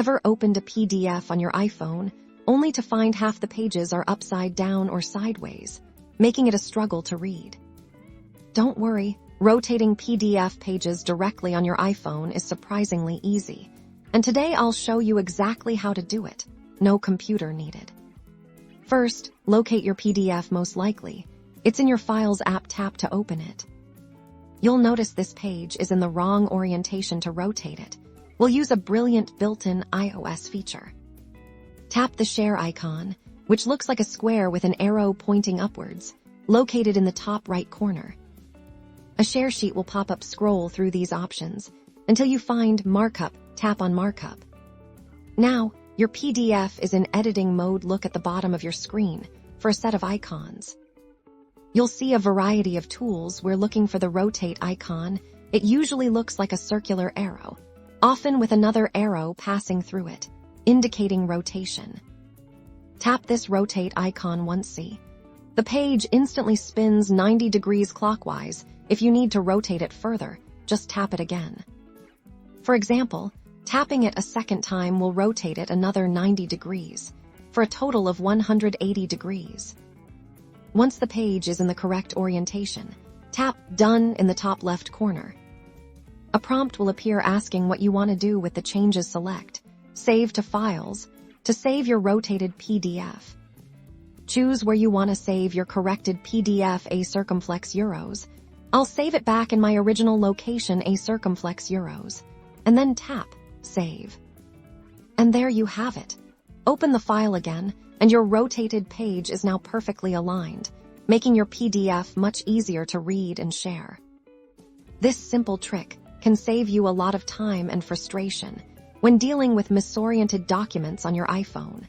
Ever opened a PDF on your iPhone only to find half the pages are upside down or sideways, making it a struggle to read? Don't worry, rotating PDF pages directly on your iPhone is surprisingly easy, and today I'll show you exactly how to do it. No computer needed. First, locate your PDF most likely. It's in your Files app. Tap to open it. You'll notice this page is in the wrong orientation to rotate it. We'll use a brilliant built-in iOS feature. Tap the share icon, which looks like a square with an arrow pointing upwards, located in the top right corner. A share sheet will pop up. Scroll through these options until you find Markup. Tap on Markup. Now, your PDF is in editing mode. Look at the bottom of your screen for a set of icons. You'll see a variety of tools. We're looking for the rotate icon. It usually looks like a circular arrow, often with another arrow passing through it, indicating rotation. Tap this rotate icon once. See, the page instantly spins 90 degrees clockwise. If you need to rotate it further, just tap it again. For example, tapping it a second time will rotate it another 90 degrees, for a total of 180 degrees. Once the page is in the correct orientation, tap Done in the top left corner. A prompt will appear asking what you want to do with the changes. Select Save to Files to save your rotated PDF. Choose where you want to save your corrected PDF. A circumflex euros. I'll save it back in my original location. A circumflex euros. And then tap Save. And there you have it. Open the file again, and your rotated page is now perfectly aligned, making your PDF much easier to read and share. This simple trick can save you a lot of time and frustration when dealing with misoriented documents on your iPhone.